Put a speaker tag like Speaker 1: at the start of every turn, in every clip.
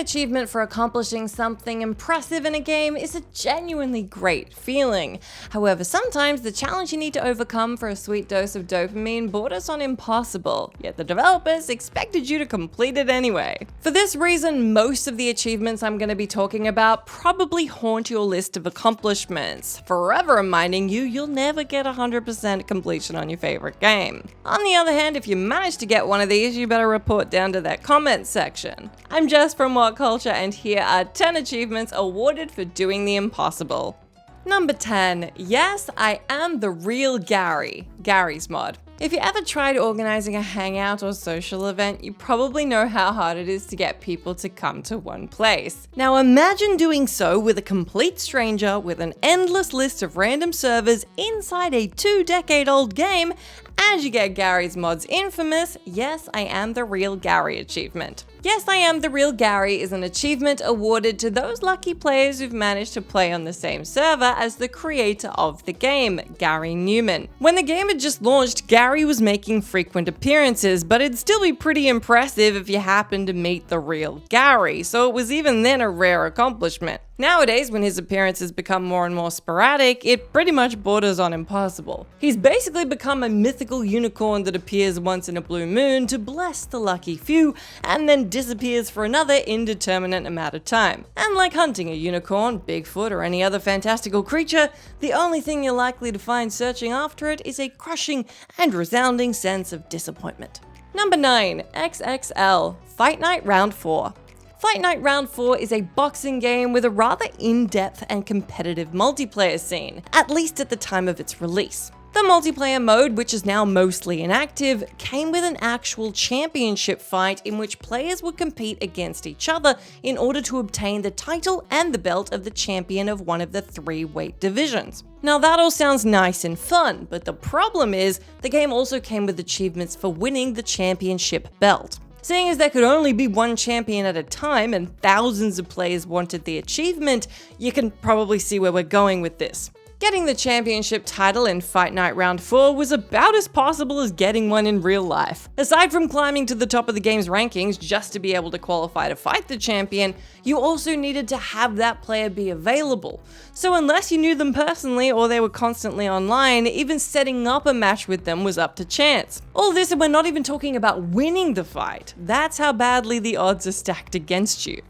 Speaker 1: achievement for accomplishing something impressive in a game is a genuinely great feeling. However, sometimes the challenge you need to overcome for a sweet dose of dopamine borders on impossible, yet the developers expected you to complete it anyway. For this reason, most of the achievements I'm going to be talking about probably haunt your list of accomplishments, forever reminding you you'll never get 100% completion on your favorite game. On the other hand, if you manage to get one of these, you better report down to that comment section. I'm Jess from WhatCulture, and here are 10 achievements awarded for doing the impossible. Number 10. Yes, I am the real Gary. Gary's mod. If you ever tried organizing a hangout or social event, you probably know how hard it is to get people to come to one place. Now imagine doing so with a complete stranger with an endless list of random servers inside a 2-decade-old game, and you get Gary's mod's infamous Yes, I am the real Gary achievement. Yes, I am the real Gary is an achievement awarded to those lucky players who've managed to play on the same server as the creator of the game, Gary Newman. When the game had just launched, Gary was making frequent appearances, but it'd still be pretty impressive if you happened to meet the real Gary, so it was even then a rare accomplishment. Nowadays, when his appearances become more and more sporadic, it pretty much borders on impossible. He's basically become a mythical unicorn that appears once in a blue moon to bless the lucky few, and then disappears for another indeterminate amount of time. And like hunting a unicorn, Bigfoot, or any other fantastical creature, the only thing you're likely to find searching after it is a crushing and resounding sense of disappointment. Number 9. XXL Fight Night Round 4. Fight Night Round 4 is a boxing game with a rather in-depth and competitive multiplayer scene, at least at the time of its release. The multiplayer mode, which is now mostly inactive, came with an actual championship fight in which players would compete against each other in order to obtain the title and the belt of the champion of one of the 3 weight divisions. Now that all sounds nice and fun, but the problem is, the game also came with achievements for winning the championship belt. Seeing as there could only be one champion at a time and thousands of players wanted the achievement, you can probably see where we're going with this. Getting the championship title in Fight Night Round 4 was about as possible as getting one in real life. Aside from climbing to the top of the game's rankings just to be able to qualify to fight the champion, you also needed to have that player be available. So unless you knew them personally or they were constantly online, even setting up a match with them was up to chance. All this, and we're not even talking about winning the fight. That's how badly the odds are stacked against you.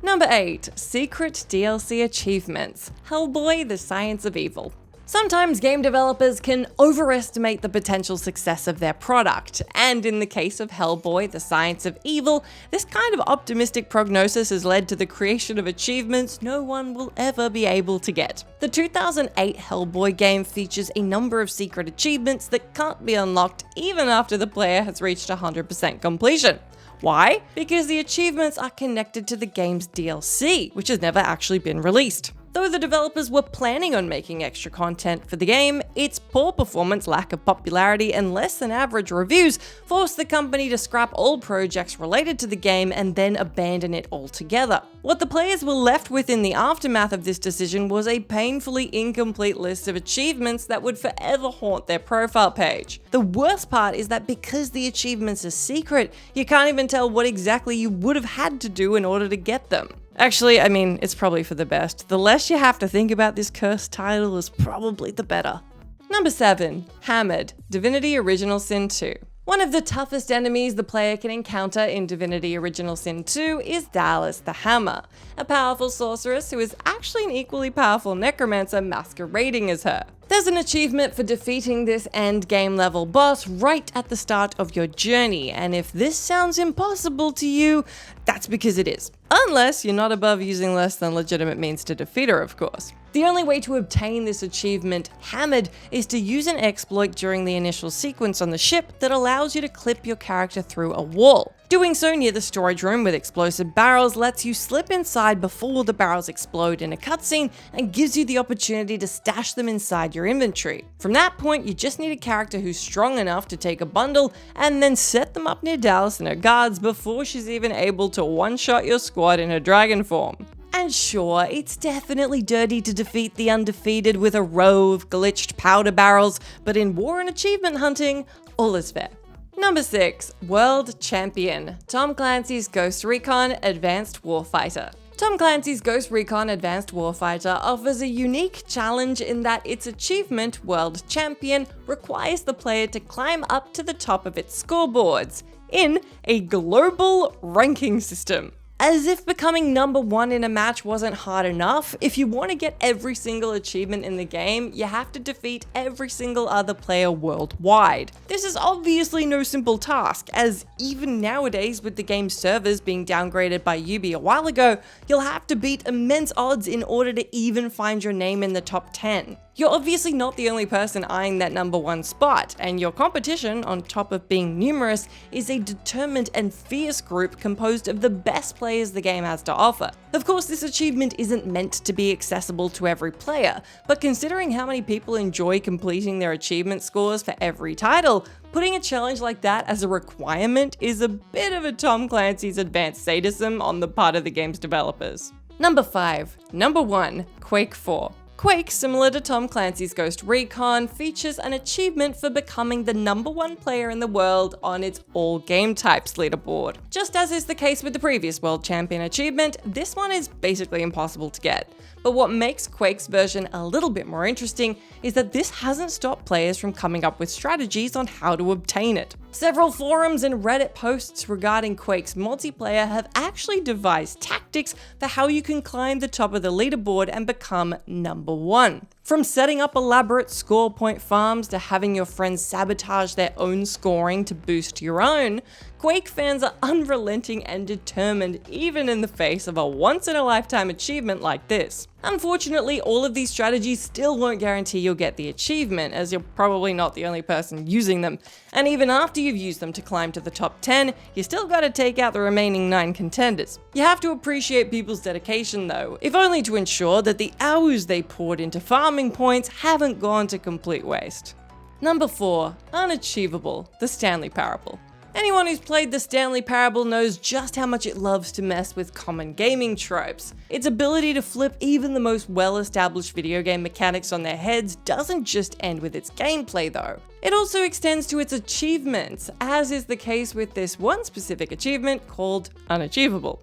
Speaker 1: Number 8. Secret DLC Achievements. Hellboy, the Science of Evil. Sometimes game developers can overestimate the potential success of their product, and in the case of Hellboy, the Science of Evil, this kind of optimistic prognosis has led to the creation of achievements no one will ever be able to get. The 2008 Hellboy game features a number of secret achievements that can't be unlocked even after the player has reached 100% completion. Why? Because the achievements are connected to the game's DLC, which has never actually been released. Though the developers were planning on making extra content for the game, its poor performance, lack of popularity, and less than average reviews forced the company to scrap all projects related to the game and then abandon it altogether. What the players were left with in the aftermath of this decision was a painfully incomplete list of achievements that would forever haunt their profile page. The worst part is that because the achievements are secret, you can't even tell what exactly you would have had to do in order to get them. Actually, I mean, it's probably for the best. The less you have to think about this cursed title is probably the better. Number 7. Hammered, Divinity Original Sin 2. One of the toughest enemies the player can encounter in Divinity Original Sin 2 is Dallas the Hammer, a powerful sorceress who is actually an equally powerful necromancer masquerading as her. There's an achievement for defeating this end game level boss right at the start of your journey, and if this sounds impossible to you, that's because it is. Unless you're not above using less than legitimate means to defeat her, of course. The only way to obtain this achievement, Hammered, is to use an exploit during the initial sequence on the ship that allows you to clip your character through a wall. Doing so near the storage room with explosive barrels lets you slip inside before the barrels explode in a cutscene and gives you the opportunity to stash them inside your inventory. From that point, you just need a character who's strong enough to take a bundle and then set them up near Dallas and her guards before she's even able to one-shot your squad in her dragon form. And sure, it's definitely dirty to defeat the undefeated with a row of glitched powder barrels, but in war and achievement hunting, all is fair. Number 6. World Champion, Tom Clancy's Ghost Recon Advanced Warfighter. Tom Clancy's Ghost Recon Advanced Warfighter offers a unique challenge in that its achievement, World Champion, requires the player to climb up to the top of its scoreboards in a global ranking system. As if becoming number 1 in a match wasn't hard enough, if you want to get every single achievement in the game, you have to defeat every single other player worldwide. This is obviously no simple task, as even nowadays with the game's servers being downgraded by Ubi a while ago, you'll have to beat immense odds in order to even find your name in the top 10. You're obviously not the only person eyeing that number 1 spot, and your competition, on top of being numerous, is a determined and fierce group composed of the best players the game has to offer. Of course, this achievement isn't meant to be accessible to every player, but considering how many people enjoy completing their achievement scores for every title, putting a challenge like that as a requirement is a bit of a Tom Clancy's advanced sadism on the part of the game's developers. Number 5. Number 1. Quake 4. Quake, similar to Tom Clancy's Ghost Recon, features an achievement for becoming the number 1 player in the world on its all game types leaderboard. Just as is the case with the previous World Champion achievement, this one is basically impossible to get. But what makes Quake's version a little bit more interesting is that this hasn't stopped players from coming up with strategies on how to obtain it. Several forums and Reddit posts regarding Quake's multiplayer have actually devised tactics for how you can climb the top of the leaderboard and become number 1. From setting up elaborate score point farms to having your friends sabotage their own scoring to boost your own, Quake fans are unrelenting and determined even in the face of a once-in-a-lifetime achievement like this. Unfortunately, all of these strategies still won't guarantee you'll get the achievement, as you're probably not the only person using them, and even after you've used them to climb to the top 10, you still gotta take out the remaining 9 contenders. You have to appreciate people's dedication though, if only to ensure that the hours they poured into farming points haven't gone to complete waste. Number 4. Unachievable, the Stanley Parable. Anyone who's played the Stanley Parable knows just how much it loves to mess with common gaming tropes. Its ability to flip even the most well-established video game mechanics on their heads doesn't just end with its gameplay though. It also extends to its achievements, as is the case with this one specific achievement called Unachievable.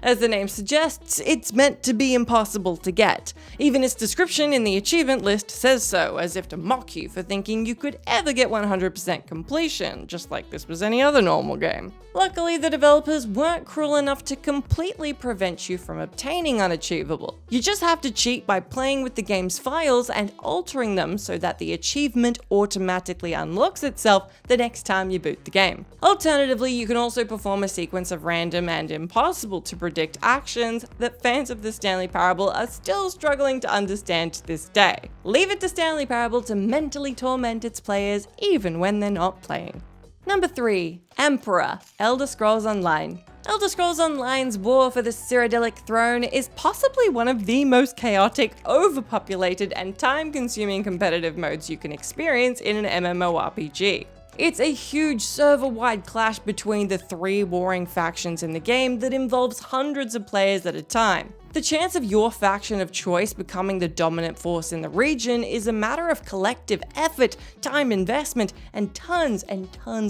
Speaker 1: As the name suggests, it's meant to be impossible to get. Even its description in the achievement list says so, as if to mock you for thinking you could ever get 100% completion, just like this was any other normal game. Luckily, the developers weren't cruel enough to completely prevent you from obtaining Unachievable. You just have to cheat by playing with the game's files and altering them so that the achievement automatically unlocks itself the next time you boot the game. Alternatively, you can also perform a sequence of random and impossible to predict actions that fans of the Stanley Parable are still struggling to understand to this day. Leave it to Stanley Parable to mentally torment its players even when they're not playing. Number 3. Emperor, Elder Scrolls Online. Elder Scrolls Online's war for the Cyrodiilic throne is possibly one of the most chaotic, overpopulated, and time-consuming competitive modes you can experience in an MMORPG. It's a huge server-wide clash between the 3 warring factions in the game that involves hundreds of players at a time. The chance of your faction of choice becoming the dominant force in the region is a matter of collective effort, time investment, and tons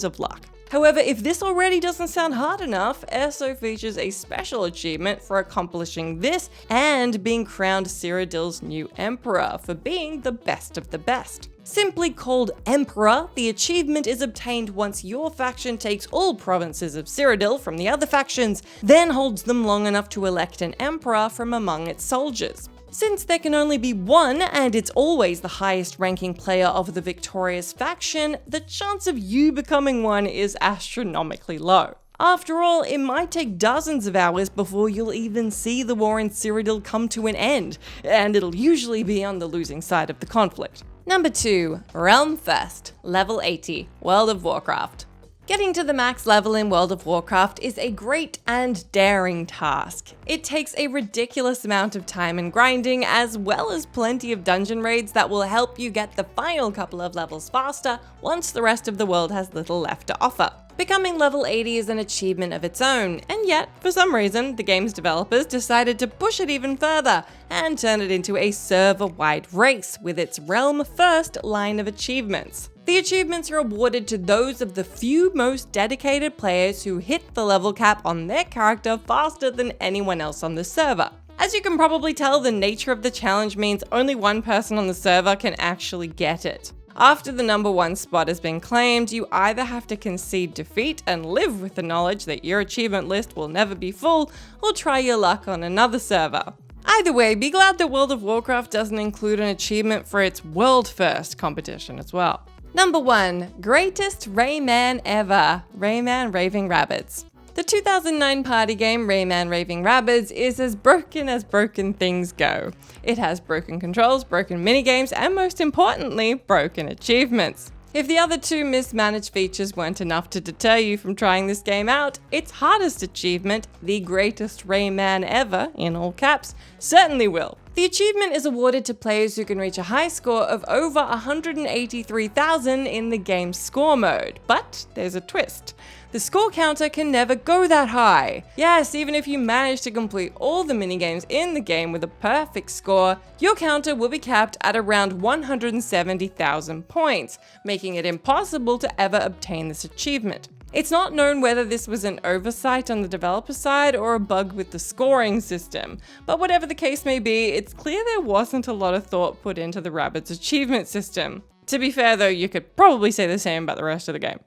Speaker 1: of luck. However, if this already doesn't sound hard enough, ESO features a special achievement for accomplishing this and being crowned Cyrodiil's new emperor for being the best of the best. Simply called Emperor, the achievement is obtained once your faction takes all provinces of Cyrodiil from the other factions, then holds them long enough to elect an emperor from among its soldiers. Since there can only be one, and it's always the highest ranking player of the victorious faction, the chance of you becoming one is astronomically low. After all, it might take dozens of hours before you'll even see the war in Cyrodiil come to an end, and it'll usually be on the losing side of the conflict. Number 2. Realm First, Level 80, World of Warcraft. Getting to the max level in World of Warcraft is a great and daring task. It takes a ridiculous amount of time and grinding, as well as plenty of dungeon raids that will help you get the final couple of levels faster once the rest of the world has little left to offer. Becoming level 80 is an achievement of its own, and yet, for some reason, the game's developers decided to push it even further and turn it into a server-wide race with its Realm First line of achievements. The achievements are awarded to those of the few most dedicated players who hit the level cap on their character faster than anyone else on the server. As you can probably tell, the nature of the challenge means only one person on the server can actually get it. After the number 1 spot has been claimed, you either have to concede defeat and live with the knowledge that your achievement list will never be full, or try your luck on another server. Either way, be glad that World of Warcraft doesn't include an achievement for its World First competition as well. Number 1. Greatest Rayman Ever, Rayman Raving Rabbids. The 2009 party game Rayman Raving Rabbids is as broken things go. It has broken controls, broken minigames, and most importantly, broken achievements. If the other 2 mismanaged features weren't enough to deter you from trying this game out, its hardest achievement, the greatest Rayman ever, in all caps, certainly will. The achievement is awarded to players who can reach a high score of over 183,000 in the game's score mode, but there's a twist. The score counter can never go that high. Yes, even if you manage to complete all the minigames in the game with a perfect score, your counter will be capped at around 170,000 points, making it impossible to ever obtain this achievement. It's not known whether this was an oversight on the developer side or a bug with the scoring system, but whatever the case may be, it's clear there wasn't a lot of thought put into the Rabbids achievement system. To be fair though, you could probably say the same about the rest of the game.